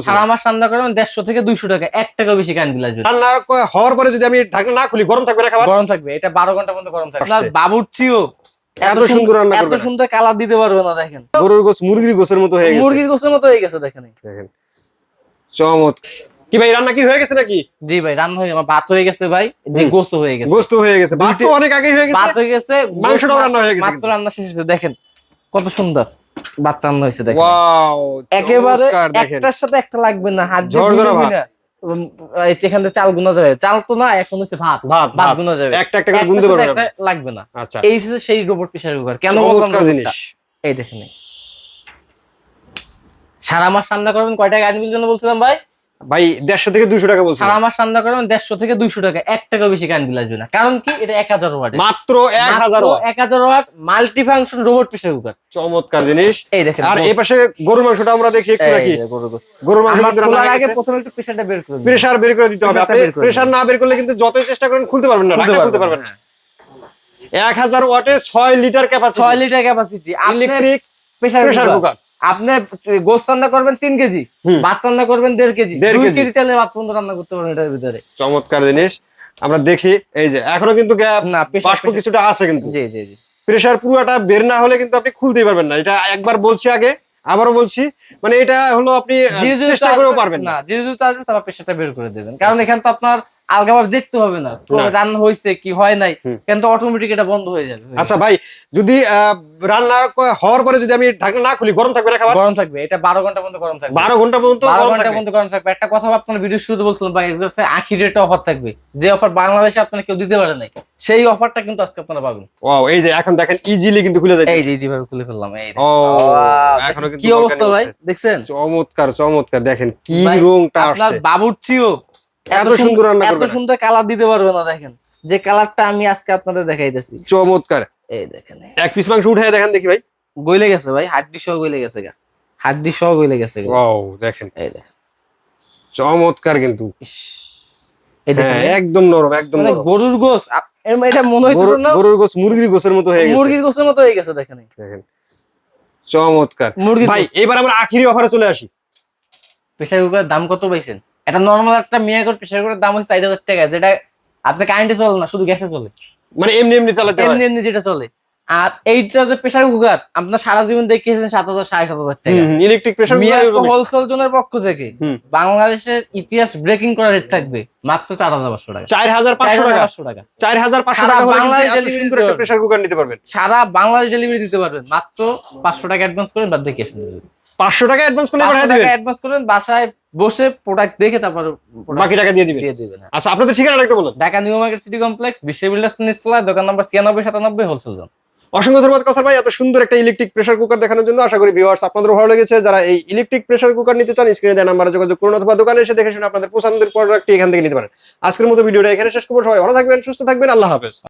সারা মাস রান্না করবেন 150 থেকে 200 টাকা, 1 টাকা বেশি কারেন্ট বিল আসবে। রান্না হওয়ার পরে যদি আমি ঢাকনা না খুলি গরম থাকবে না খাবার? গরম থাকবে, এটা 12 ঘন্টা পর্যন্ত গরম থাকবে। আপনার বাবুর্চিও এত সুন্দর রান্না করবে, এত সুন্দর কালার দিতে পারবে না। দেখেন গরুর গোস মুরগির গোসের মতো হয়ে গেছে, মুরগির গোসের মতো হয়ে গেছে। দেখেন দেখেন চমৎকার। কি ভাই রান্না কি হয়ে গেছে নাকি? জি ভাই রান্না হয়ে আমার ভাত হয়ে গেছে ভাই, যে গোস্ত হয়ে গেছে। গোস্ত হয়ে গেছে, ভাত তো অনেক আগে হয়ে গেছে, ভাত হয়ে গেছে, মাংসটাও রান্না হয়ে গেছে, মাত্র রান্না শেষ হয়েছে। দেখেন কত সুন্দর ভাত রান্না হয়েছে। দেখেন ওয়াও একেবারে একটার সাথে একটা লাগবে না, হাত দিয়ে ঝরঝরা ভাত। এখান থেকে চাল গুনা যাবে, চাল তো না এখন হচ্ছে ভাত, ভাত গুনা যাবে, একটা একটা করে গুনতে পারবে না, লাগবে না। আচ্ছা এই হচ্ছে সেই রোবট প্রেসার কুকার। কেন বললাম জিনিস? এই দেখেন সারা মাস রান্না করবেন কয় টাকা কারেন্ট বিল জন্য বলছিলাম ভাই? ভাই 150 থেকে 200 টাকা বলছেন। সারা মাস রান্না করবেন 150 থেকে 200 টাকা, 1 টাকা বেশি কারেন্ট বিল আসবে না। কারণ কি এটা 1000 ওয়াট, মাত্র 1000 watt, 1000 watt multi function robot pressure cooker. চমৎকার জিনিস। এই দেখেন আর এই পাশে গরুর মাংসটা আমরা দেখি একটু নাকি? গরুর মাংস আগে প্রথমে একটু প্রেসারটা বের করে দিন, প্রেসার বের করে দিতে হবে। আপনি প্রেসার না বের করলে কিন্তু যতই চেষ্টা করেন খুলতে পারবেন না, ঢাকনা খুলতে পারবেন না। 1000 ওয়াটে 6 litre capacity, 6 litre capacity electric pressure cooker. আপনি গোস্ত রান্না করবেন 3 কেজি, ভাত রান্না করবেন 1.5 কেজি, 2 কেজি চালের ভাত পর্যন্ত রান্না করতে পারবেন এটার ভিতরে। চমৎকার জিনিস। আমরা দেখি এই যে এখনো কিন্তু গ্যাপ বাষ্প কিছুটা আছে কিন্তু। জি জি জি, প্রেসার পুরোটা বের না হলে কিন্তু আপনি খুলতেই পারবেন না। এটা একবার বলছি আগে, আবারও বলছি, মানে এটা হলো আপনি চেষ্টা করেও পারবেন না। যেহেতু তারপর প্রেসারটা বের করে দেবেন, কারণ এখানে তো আপনার আলগাভাবে দেখতে হবে না রান্না হয়েছে কি হয় নাই, কিন্তু অটোমেটিক এটা বন্ধ হয়ে যাবে। আচ্ছা ভাই, যদি রান্না হওয়ার পরে যদি আমি ঢাকনা না খুলি গরম থাকবে না খাবার? গরম থাকবে, এটা 12 ঘন্টা পর্যন্ত গরম থাকবে। 12 ঘন্টা পর্যন্ত গরম থাকবে। একটা কথা আপনার ভিডিও শুরুতে বলছিলাম ভাই, এর কাছে আখি রেটে অফার থাকবে, যে অফার বাংলাদেশে আপনারা কেউ দিতে পারে নাই, সেই অফারটা কিন্তু আজকে আপনারা পাবেন। ওয়াও, এই যে এখন দেখেন ইজিলি কিন্তু খুলে যায়। এই যে ইজি ভাবে খুলে ফেললাম। এই ও এখনো কিন্তু কি অবস্থা ভাই দেখছেন? চমৎকার চমৎকার, দেখেন কি রংটা আসছে। আপনার বাবুর্চিও এত সুন্দর রান্না করবে, এত সুন্দর কালার দিতে পারবে না। দেখেন যে কালারটা আমি আজকে আপনাদের দেখাইতেছি, চমৎকার। এই দেখেন এক পিস মাংস উঠায় দেখেন দেখি ভাই, গইলে গেছে ভাই, হাড্ডি সহ গইলে গেছে গা, হাড্ডি সহ গইলে গেছে। ওয়াও দেখেন, এই দেখেন চমৎকার কিন্তু, এই দেখেন একদম নরম, একদম নরম। গরুর গোস, এটা মনে হইতেছে না গরুর গোস মুরগির গোসের মতো হয়ে গেছে, মুরগির গোসের মতো হয়ে গেছে। দেখেন দেখেন চমৎকার। ভাই এবার আমরা আখিরি অফারে চলে আসি। প্রেসার কুকারের দাম কত পাইছেন? এটা নরমাল একটা মিয়াকোর প্রেসার কুকারের দাম হচ্ছে 4000 টাকা, যেটা আপনি কারেন্টে চলে না, শুধু গ্যাসে চলে, মানে এমনি এমনি চালাতে হয়, এমনি এমনি যেটা চলে। আর এইটা যে প্রেসার কুকার আপনার সারা জীবন দেখিয়েছেন 7000 7500 টাকা ইলেকট্রিক প্রেসার কুকার হোলসেল জোনের পক্ষ থেকে বাংলাদেশের ইতিহাস ব্রেকিং করা রেট থাকবে মাত্র 4500 টাকা, 4500 টাকা, 4500 টাকা হলে বাংলাদেশ এত সুন্দর একটা প্রেসার কুকার নিতে পারবেন। সারা বাংলাদেশ ডেলিভারি দিতে পারবেন মাত্র 500 টাকা অ্যাডভান্স করেন, বাদ বাকি ক্যাশ অন ডেলিভারি। 500 টাকা অ্যাডভান্স করলে পাঠিয়ে দিবেন, অ্যাডভান্স করেন, বাসায় বসে প্রোডাক্ট দেখে তারপর বাকি টাকা দিয়ে দিবেন। আচ্ছা আপনাদের ঠিকানাটা একটু বলুন। Dhaka new market city complex, বিশ্ব বিল্ডার্স নিচতলা, দোকান নাম্বার 96 97 হোলসেল জোন। অসংখ্য ধন্যবাদ কাউসার ভাই এত সুন্দর একটা ইলেকট্রিক প্রেসার কুকার দেখানোর জন্য। আশা করি ভিউয়ার্স আপনাদের ভালো লেগেছে। যারা এই ইলেকট্রিক প্রেসার কুকার নিতে চান স্ক্রিনে দেওয়া নম্বরে যোগাযোগ করুন, অথবা দোকানে এসে দেখে শুনে আপনাদের পছন্দের প্রোডাক্টটি এখান থেকে নিতে পারেন। আজকের মতো ভিডিওটা এখানে শেষ করব। সবাই ভালো থাকবেন, সুস্থ থাকবেন, আল্লাহ হাফেজ।